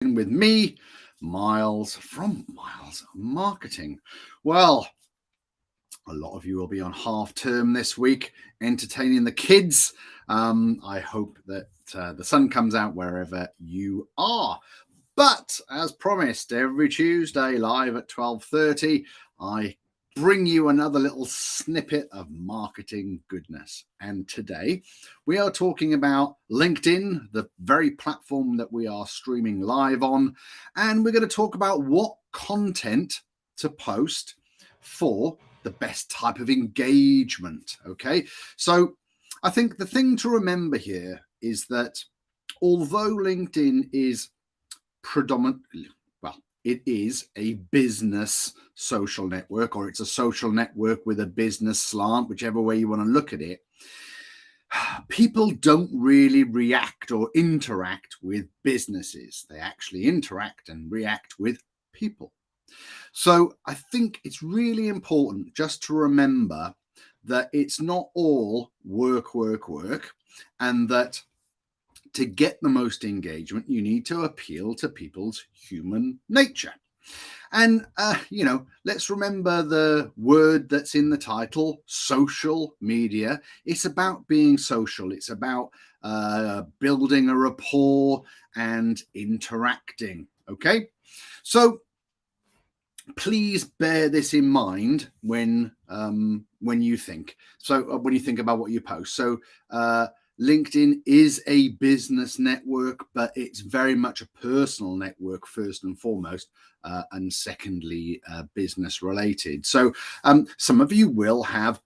with me, Miles from Miles Marketing. Well, a lot of you will be on half term this week, entertaining the kids. I hope that the sun comes out wherever you are. But as promised, every Tuesday live at 12:30, I bring you another little snippet of marketing goodness. And today we are talking about LinkedIn, the very platform that we are streaming live on. And we're going to talk about what content to post for the best type of engagement. Okay. So I think the thing to remember here is that although LinkedIn is predominantly, well, it is a business social network, or it's a social network with a business slant, whichever way you want to look at it. People don't really react or interact with businesses. They actually interact and react with people. So I think it's really important just to remember that it's not all work, and that to get the most engagement, you need to appeal to people's human nature. And, let's remember the word that's in the title, social media. It's about being social. It's about building a rapport and interacting. Okay. So please bear this in mind when you think. So when you think about what you post. So LinkedIn is a business network, but it's very much a personal network first and foremost, and secondly, business related. So some of you will have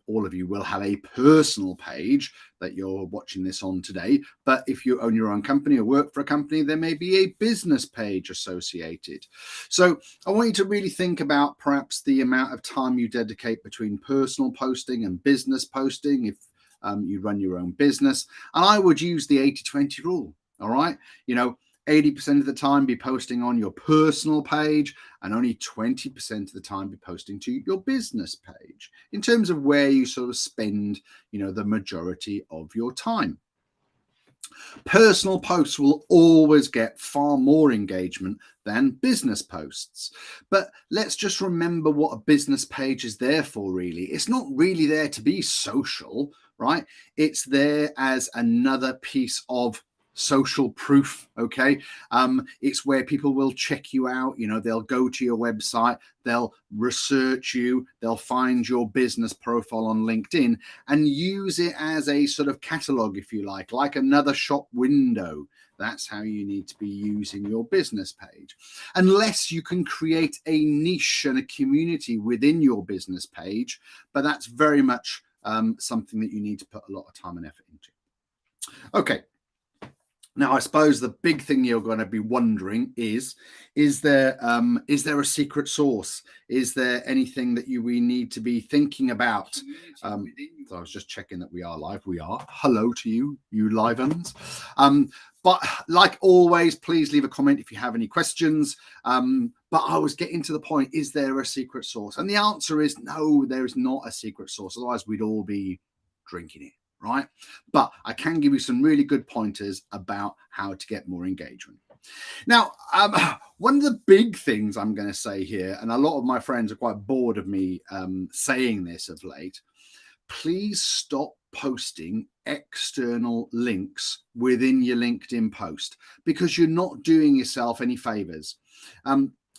all of you will have a personal page that you're watching this on today. But if you own your own company or work for a company, there may be a business page associated. So I want you to really think about perhaps the amount of time you dedicate between personal posting and business posting if you run your own business. And I would use the 80-20 rule. All right. 80% of the time be posting on your personal page, and only 20% of the time be posting to your business page in terms of where you sort of spend, the majority of your time. Personal posts will always get far more engagement than business posts. But let's just remember what a business page is there for, really. It's not really there to be social, right? It's there as another piece of social proof. Okay. It's where people will check you out. They'll go to your website, they'll research you, they'll find your business profile on LinkedIn and use it as a sort of catalog, if you like another shop window. That's how you need to be using your business page, unless you can create a niche and a community within your business page. But that's very much something that you need to put a lot of time and effort into. Okay. Now, I suppose the big thing you're going to be wondering is there a secret sauce? Is there anything that we need to be thinking about? So I was just checking that we are live. We are. Hello to you live uns. But like always, please leave a comment if you have any questions. But I was getting to the point, is there a secret sauce? And the answer is no, there is not a secret sauce. Otherwise, we'd all be drinking it. Right. But I can give you some really good pointers about how to get more engagement. Now, one of the big things I'm going to say here, and a lot of my friends are quite bored of me saying this of late, please stop posting external links within your LinkedIn post, because you're not doing yourself any favors.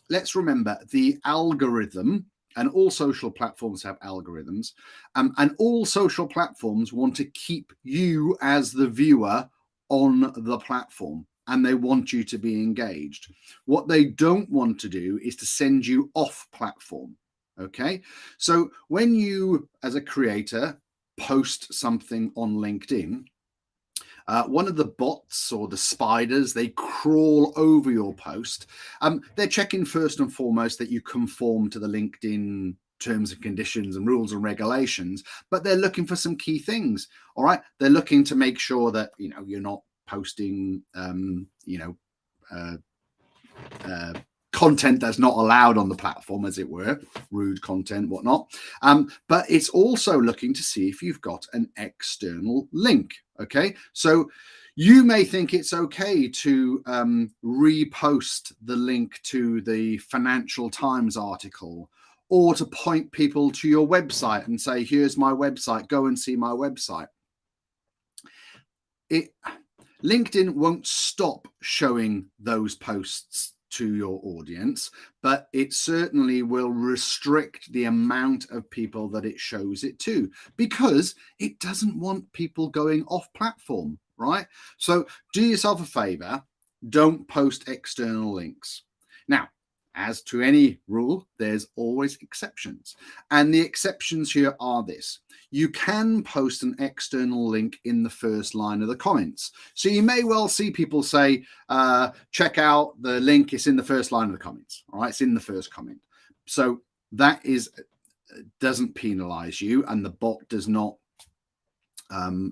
Let's remember the algorithm. And all social platforms have algorithms, and all social platforms want to keep you as the viewer on the platform, and they want you to be engaged. What they don't want to do is to send you off platform. Okay, so when you, as a creator, post something on LinkedIn, one of the bots or the spiders, they crawl over your post. They're checking first and foremost that you conform to the LinkedIn terms and conditions and rules and regulations, but they're looking for some key things. All right. They're looking to make sure that, you're not posting, content that's not allowed on the platform, as it were, rude content, whatnot. But it's also looking to see if you've got an external link. Okay, so You may think it's okay to repost the link to the Financial Times article, or to point people to your website and say, here's my website, go and see my website. LinkedIn won't stop showing those posts to your audience, but it certainly will restrict the amount of people that it shows it to, because it doesn't want people going off platform, right? So do yourself a favor, don't post external links. Now, as to any rule, there's always exceptions. And the exceptions here are this. You can post an external link in the first line of the comments. So you may well see people say, check out the link, it's in the first line of the comments. All right, it's in the first comment. So that doesn't penalize you, and the bot does not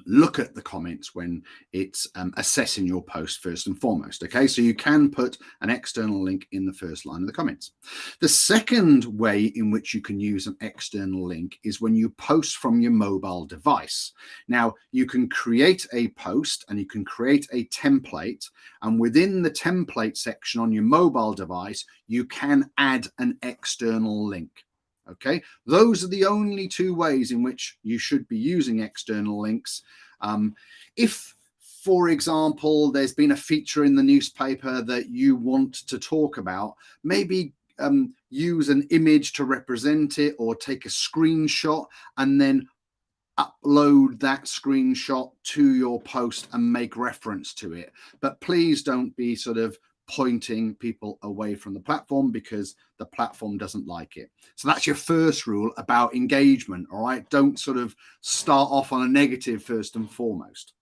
look at the comments when it's assessing your post first and foremost. Okay, so you can put an external link in the first line of the comments. The second way in which you can use an external link is when you post from your mobile device. Now, you can create a post and you can create a template, and within the template section on your mobile device, you can add an external link. Okay, those are the only two ways in which you should be using external links. If, for example, there's been a feature in the newspaper that you want to talk about, maybe use an image to represent it, or take a screenshot and then upload that screenshot to your post and make reference to it. But please don't be sort of pointing people away from the platform, because the platform doesn't like it. So that's your first rule about engagement. All right, don't sort of start off on a negative first and foremost.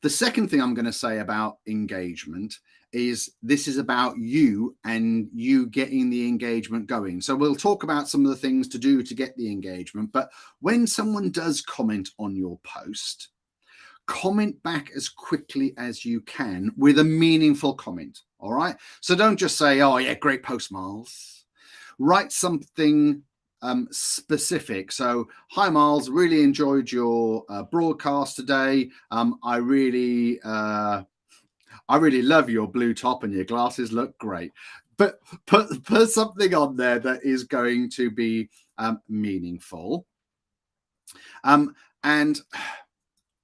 The second thing I'm going to say about engagement is this is about you and you getting the engagement going. So we'll talk about some of the things to do to get the engagement, but when someone does comment on your post, comment back as quickly as you can with a meaningful comment. All right, so don't just say, oh yeah, great post, Miles. Write something specific. So, hi Miles, really enjoyed your broadcast today. I really love your blue top and your glasses look great. But put something on there that is going to be meaningful.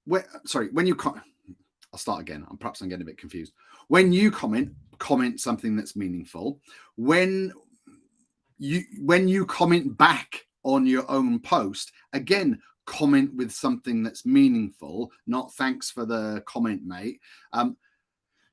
When you I'll start again. Perhaps I'm getting a bit confused. When you comment something that's meaningful. When you comment back on your own post, again, comment with something that's meaningful, not thanks for the comment, mate.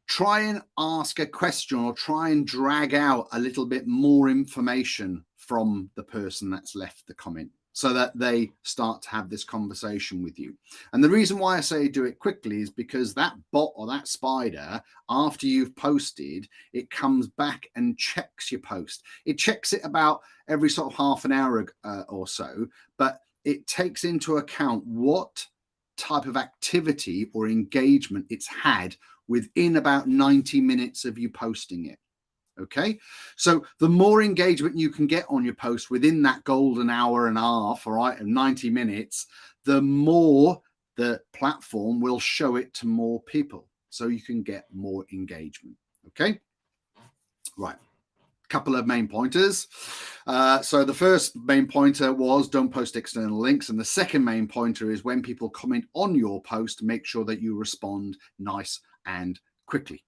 Try and ask a question, or try and drag out a little bit more information from the person that's left the comment, so that they start to have this conversation with you. And the reason why I say do it quickly is because that bot or that spider, after you've posted, it comes back and checks your post. It checks it about every sort of half an hour or so, but it takes into account what type of activity or engagement it's had within about 90 minutes of you posting it. Okay, so the more engagement you can get on your post within that golden hour and a half, all right, and 90 minutes, the more the platform will show it to more people, so you can get more engagement. Okay, right. Couple of main pointers. So the first main pointer was don't post external links, and the second main pointer is when people comment on your post, make sure that you respond nice and quickly.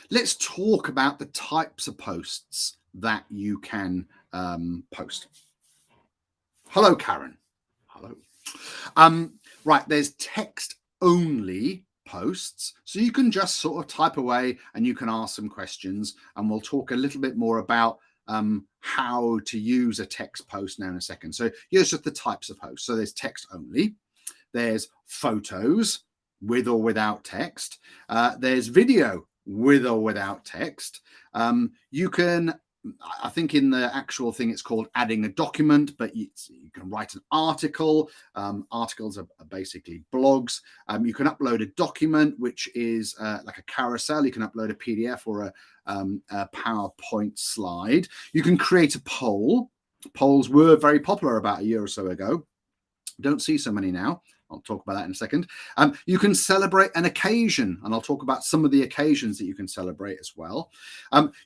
Let's talk about the types of posts that you can post. Hello, Karen. Hello. Right, there's text only posts. So you can just sort of type away and you can ask some questions, and we'll talk a little bit more about how to use a text post now in a second. So here's just the types of posts. So there's text only, there's photos with or without text, there's video with or without text. You can, I think in the actual thing it's called adding a document, but you can write an article. Articles are basically blogs. You can upload a document, which is like a carousel. You can upload a PDF or a PowerPoint slide. You can create a poll. Polls were very popular about a year or so ago. Don't see so many now. I'll talk about that in a second. You can celebrate an occasion, and I'll talk about some of the occasions that you can celebrate as well.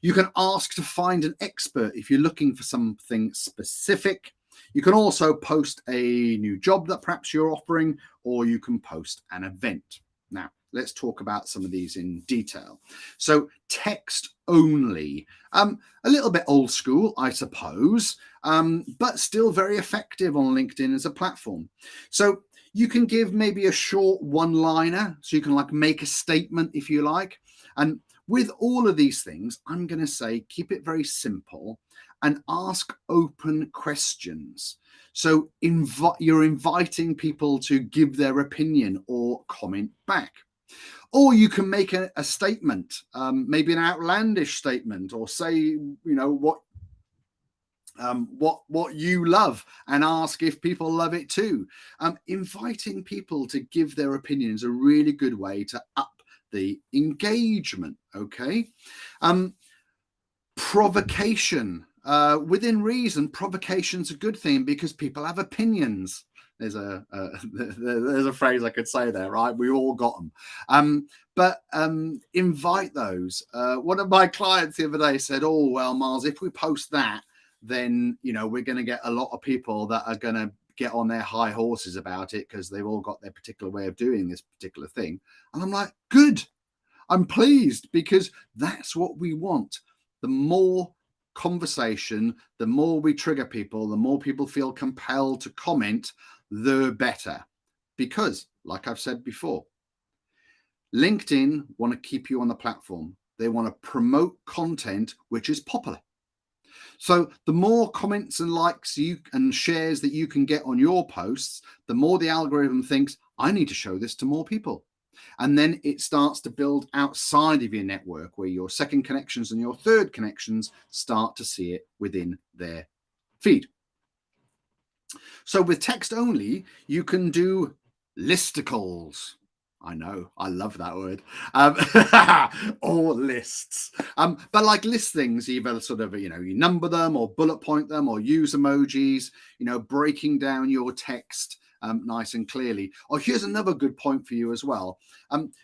You can ask to find an expert if you're looking for something specific. You can also post a new job that perhaps you're offering, or you can post an event. Now, let's talk about some of these in detail. So text only, a little bit old school, I suppose, but still very effective on LinkedIn as a platform. So you can give maybe a short one-liner, so you can like make a statement if you like. And with all of these things, I'm going to say keep it very simple and ask open questions. So you're inviting people to give their opinion or comment back. Or you can make a statement, maybe an outlandish statement, or say, you know, what you love, and ask if people love it too. Inviting people to give their opinion is a really good way to up the engagement. Okay. Provocation, within reason. Provocation's a good thing because people have opinions. There's a phrase I could say there, right? We all got them. But invite those. One of my clients the other day said, "Oh, well, Miles, if we post that, then, you know, we're going to get a lot of people that are going to get on their high horses about it because they've all got their particular way of doing this particular thing." And I'm like, good. I'm pleased, because that's what we want. The more conversation, the more we trigger people, the more people feel compelled to comment, the better. Because, like I've said before, LinkedIn want to keep you on the platform. They want to promote content which is popular. So the more comments and likes and shares that you can get on your posts, the more the algorithm thinks, I need to show this to more people. And then it starts to build outside of your network, where your second connections and your third connections start to see it within their feed. So with text only, you can do listicles. I know, I love that word. Or lists. But like list things, either sort of, you know, you number them or bullet point them or use emojis, you know, breaking down your text nice and clearly. Oh, here's another good point for you as well.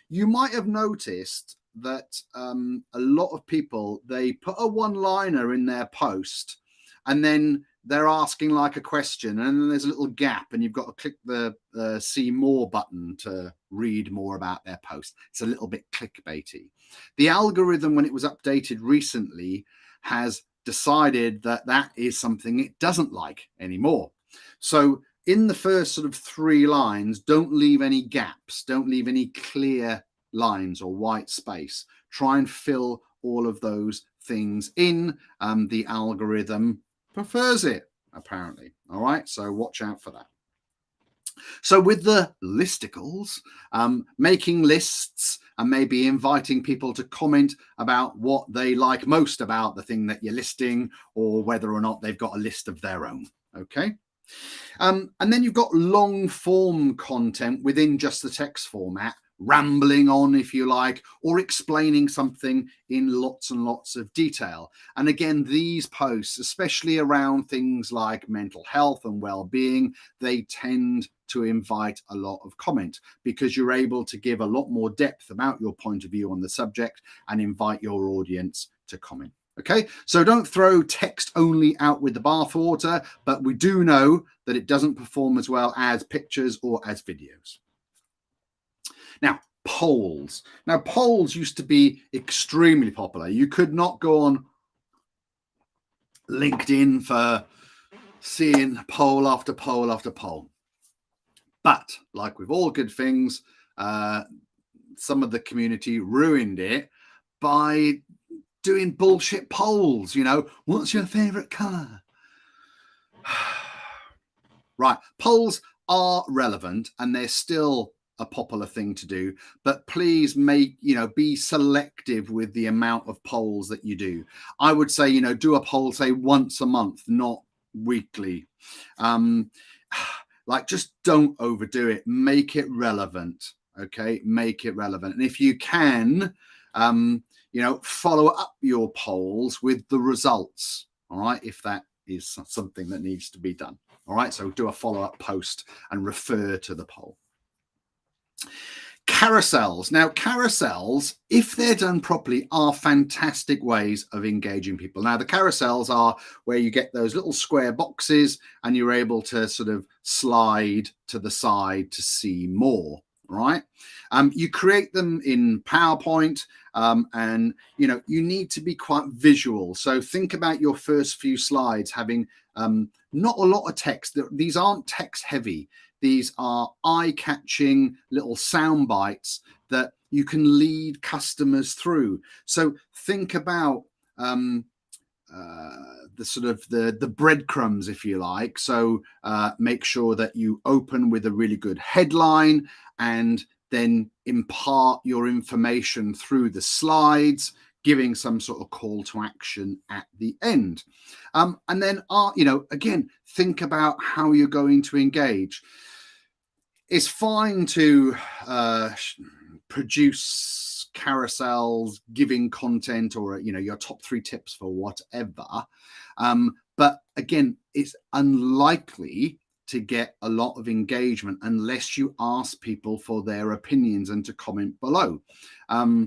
You might have noticed that a lot of people, they put a one-liner in their post, and then they're asking like a question, and then there's a little gap, and you've got to click the see more button to read more about their post. It's a little bit clickbaity. The algorithm, when it was updated recently, has decided that that is something it doesn't like anymore. So in the first sort of 3 lines, don't leave any gaps, don't leave any clear lines or white space. Try and fill all of those things in. The algorithm prefers it, apparently. All right, so watch out for that. So with the listicles, making lists and maybe inviting people to comment about what they like most about the thing that you're listing, or whether or not they've got a list of their own. Okay. And then you've got long form content within just the text format, rambling on, if you like, or explaining something in lots and lots of detail. And again, these posts, especially around things like mental health and well-being, they tend to invite a lot of comment, because you're able to give a lot more depth about your point of view on the subject and invite your audience to comment. Okay, so don't throw text only out with the bathwater, but we do know that it doesn't perform as well as pictures or as videos. Now, polls. Now, polls used to be extremely popular. You could not go on LinkedIn for seeing poll after poll after poll. But like with all good things, some of the community ruined it by doing bullshit polls. You know, what's your favorite color? Right, polls are relevant and they're still a popular thing to do, but please be selective with the amount of polls that you do. I would say, you know, do a poll, say, once a month, not weekly. Like, just don't overdo it. Make it relevant. Okay, make it relevant. And if you can, follow up your polls with the results. All right, if that is something that needs to be done. All right, so do a follow-up post and refer to the poll. Carousels. Now, carousels, if they're done properly, are fantastic ways of engaging people. Now, the carousels are where you get those little square boxes and you're able to sort of slide to the side to see more, right? You create them in PowerPoint, and you need to be quite visual. So think about your first few slides having not a lot of text. These aren't text heavy. These are eye-catching little sound bites that you can lead customers through. So think about the sort of the breadcrumbs, if you like. So make sure that you open with a really good headline and then impart your information through the slides, giving some sort of call to action at the end. And then, again, think about how you're going to engage. It's fine to produce carousels, giving content, or your top 3 tips for whatever. But again, it's unlikely to get a lot of engagement unless you ask people for their opinions and to comment below. When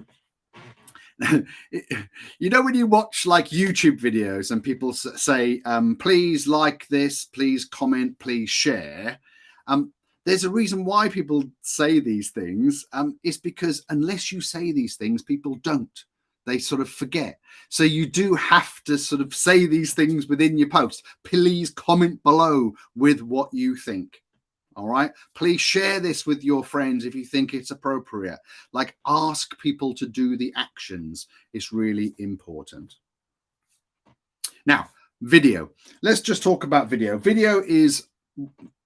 you watch like YouTube videos and people say, please like this, please comment, please share. There's a reason why people say these things. It's because unless you say these things, people don't. They sort of forget. So you do have to sort of say these things within your post. Please comment below with what you think. All right. Please share this with your friends if you think it's appropriate. Like, ask people to do the actions. It's really important. Now, video. Let's just talk about video. Video is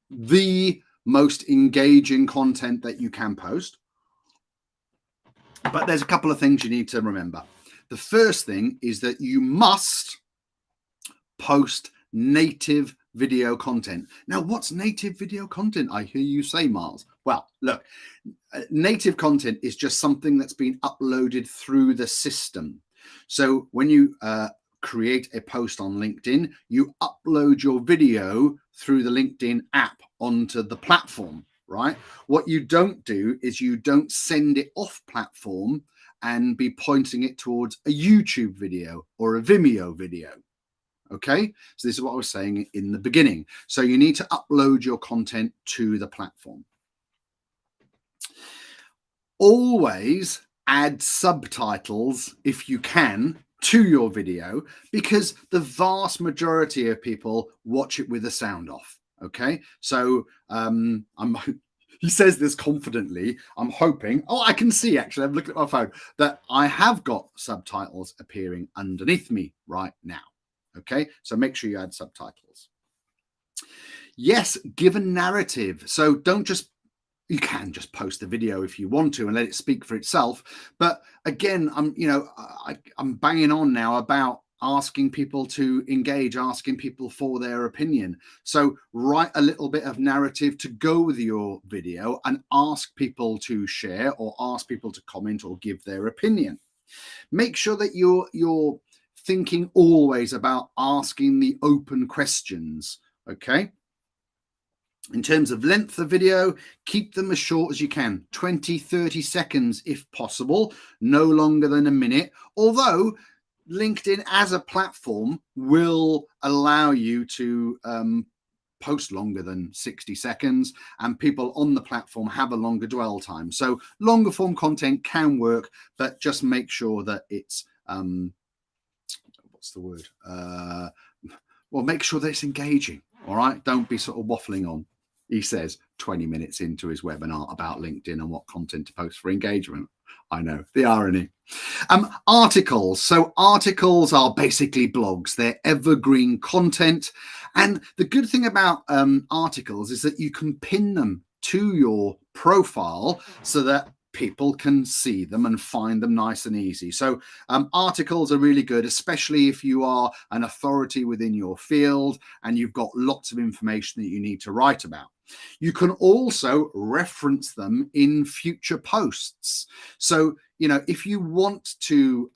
the most engaging content that you can post. But there's a couple of things you need to remember. The first thing is that you must post native video content. Now, what's native video content? I hear you say, Miles. Well, look, native content is just something that's been uploaded through the system. So when you create a post on LinkedIn, you upload your video through the LinkedIn app onto the platform, right? What you don't do is you don't send it off platform and be pointing it towards a YouTube video or a Vimeo video. Okay, so this is what I was saying in the beginning. So you need to upload your content to the platform. Always add subtitles if you can to your video, because the vast majority of people watch it with the sound off. Okay, so he says this confidently. I'm hoping, I can see, actually, I've looked at my phone, that I have got subtitles appearing underneath me right now. Okay, so make sure you add subtitles. Yes, give a narrative. So you can just post the video if you want to and let it speak for itself. But again, I'm banging on now about asking people to engage, asking people for their opinion. So write a little bit of narrative to go with your video and ask people to share or ask people to comment or give their opinion. Make sure that you're thinking always about asking the open questions. Okay. In terms of length of video, keep them as short as you can, 20, 30 seconds if possible, no longer than a minute. Although LinkedIn as a platform will allow you to post longer than 60 seconds, and people on the platform have a longer dwell time. So longer form content can work, but just make sure that it's, what's the word? Well, make sure that it's engaging. All right. Don't be sort of waffling on. He says 20 minutes into his webinar about LinkedIn and what content to post for engagement. I know, the irony. Articles. So articles are basically blogs. They're evergreen content. And the good thing about articles is that you can pin them to your profile so that people can see them and find them nice and easy. So articles are really good, especially if you are an authority within your field and you've got lots of information that you need to write about. You can also reference them in future posts. So, if you want to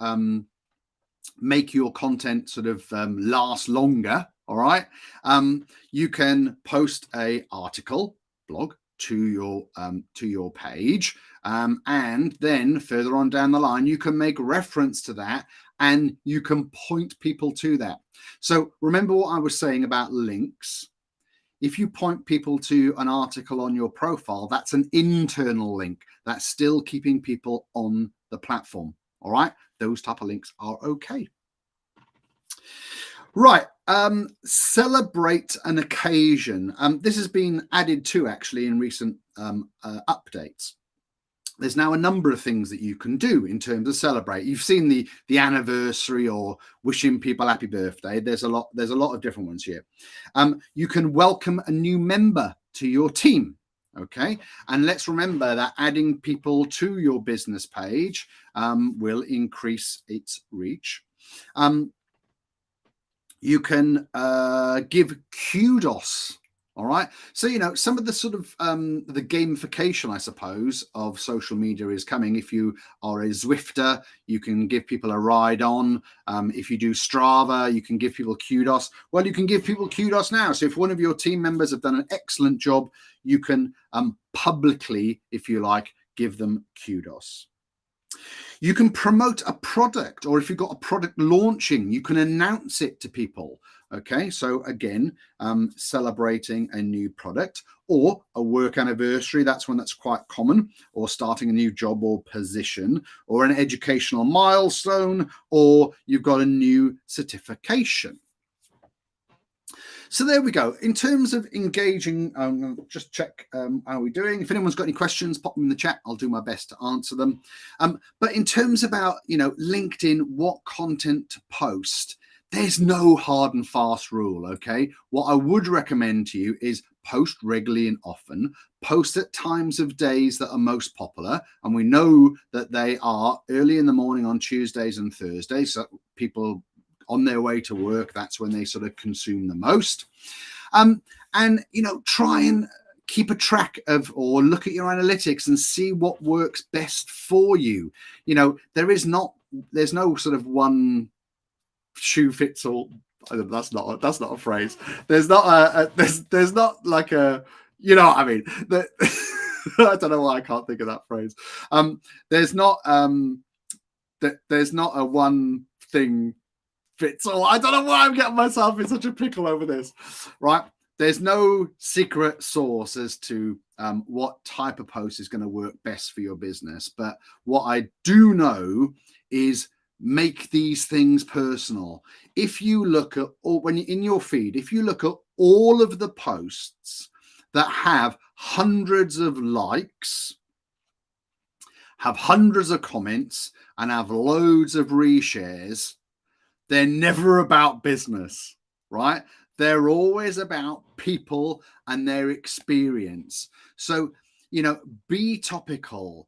make your content sort of last longer, all right, you can post a article, blog, to your page, and then further on down the line you can make reference to that and you can point people to that. So remember what I was saying about links. If you point people to an article on your profile, that's an internal link. That's still keeping people on the platform. All right, those type of links are okay. Right, celebrate an occasion. This has been added to actually in recent updates. There's now a number of things that you can do in terms of celebrate. You've seen the anniversary or wishing people happy birthday. There's a lot of different ones here. You can welcome a new member to your team. Okay, and let's remember that adding people to your business page will increase its reach. You can give kudos. All right. So, some of the sort of the gamification, I suppose, of social media is coming. If you are a Zwifter, you can give people a ride on. If you do Strava, you can give people kudos. Well, you can give people kudos now. So if one of your team members have done an excellent job, you can publicly, if you like, give them kudos. You can promote a product, or if you've got a product launching, you can announce it to people. Okay, so again, celebrating a new product or a work anniversary, that's one that's quite common, or starting a new job or position, or an educational milestone, or you've got a new certification. So there we go. In terms of engaging, just check how we're doing. If anyone's got any questions, pop them in the chat. I'll do my best to answer them. But in terms about, LinkedIn, what content to post, there's no hard and fast rule, okay? What I would recommend to you is post regularly and often, post at times of days that are most popular. And we know that they are early in the morning on Tuesdays and Thursdays. So people on their way to work, that's when they sort of consume the most. And, try and keep a track of, or look at your analytics and see what works best for you. There's no sort of one shoe fits all. That's not a phrase. There's not there's not like a, what I mean? I don't know why I can't think of that phrase. There's not a one thing fits all. I don't know why I'm getting myself in such a pickle over this, right? There's no secret sauce as to what type of post is going to work best for your business. But what I do know is make these things personal. If you look at, or when you're in your feed, if you look at all of the posts that have hundreds of likes, have hundreds of comments, and have loads of reshares, they're never about business, right? They're always about people and their experience. So, be topical.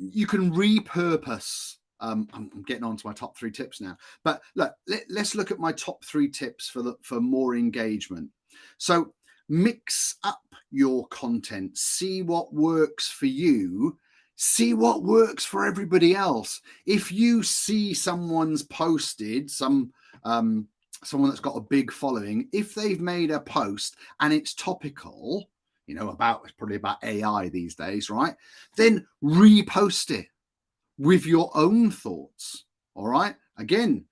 You can repurpose. I'm getting on to my top 3 tips now. But look, let's look at my top 3 tips for more engagement. So mix up your content. See what works for you. See what works for everybody else. If you see someone's posted, someone that's got a big following, if they've made a post and it's topical, it's probably about AI these days, right? Then repost it with your own thoughts. All right. Again,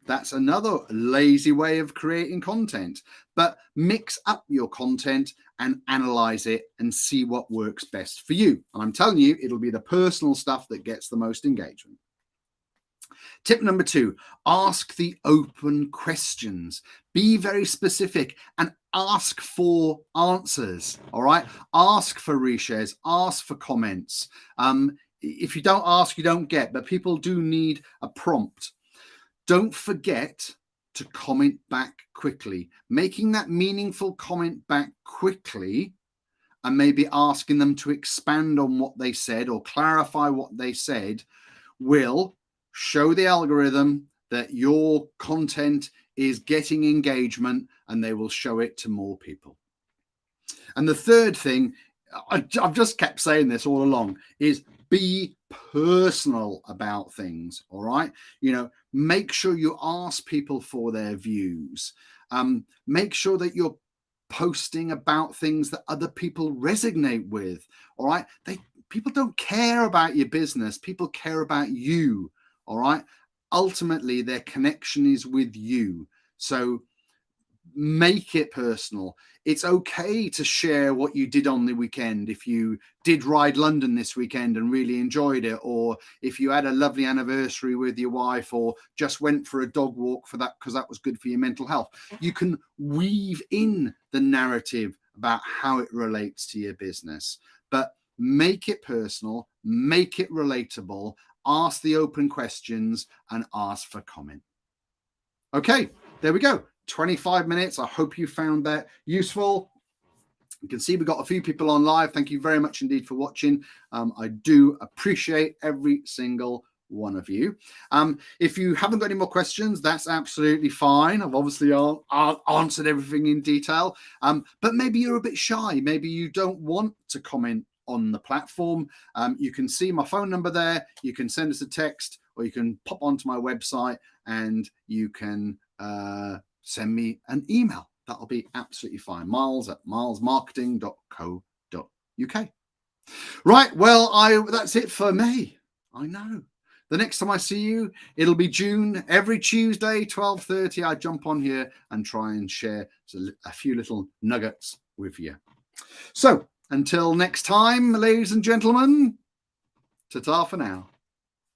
that's another lazy way of creating content, but mix up your content and analyze it and see what works best for you. And I'm telling you, it'll be the personal stuff that gets the most engagement. Tip number 2, ask the open questions. Be very specific and ask for answers. All right. Ask for reshares, ask for comments. If you don't ask, you don't get, but people do need a prompt. Don't forget to comment back quickly. Making that meaningful comment back quickly and maybe asking them to expand on what they said or clarify what they said will show the algorithm that your content is getting engagement, and they will show it to more people. And the third thing, I've just kept saying this all along, is be personal about things. All right. Make sure you ask people for their views. Make sure that you're posting about things that other people resonate with. All right. People don't care about your business. People care about you. All right. Ultimately, their connection is with you. So make it personal. It's okay to share what you did on the weekend. If you did ride London this weekend and really enjoyed it, or if you had a lovely anniversary with your wife, or just went for a dog walk for that because that was good for your mental health, you can weave in the narrative about how it relates to your business. But make it personal, make it relatable, ask the open questions, and ask for comment. Okay, there we go. 25 minutes. I hope you found that useful. You can see we've got a few people on live. Thank you very much indeed for watching. I do appreciate every single one of you. If you haven't got any more questions, that's absolutely fine. I've obviously answered everything in detail, but maybe you're a bit shy. Maybe you don't want to comment on the platform. You can see my phone number there. You can send us a text, or you can pop onto my website and you can send me an email. That'll be absolutely fine. miles@milesmarketing.co.uk. Right. Well, that's it for me. I know. The next time I see you, it'll be June. Every Tuesday, 12:30, I jump on here and try and share a few little nuggets with you. So until next time, ladies and gentlemen, ta-ta for now.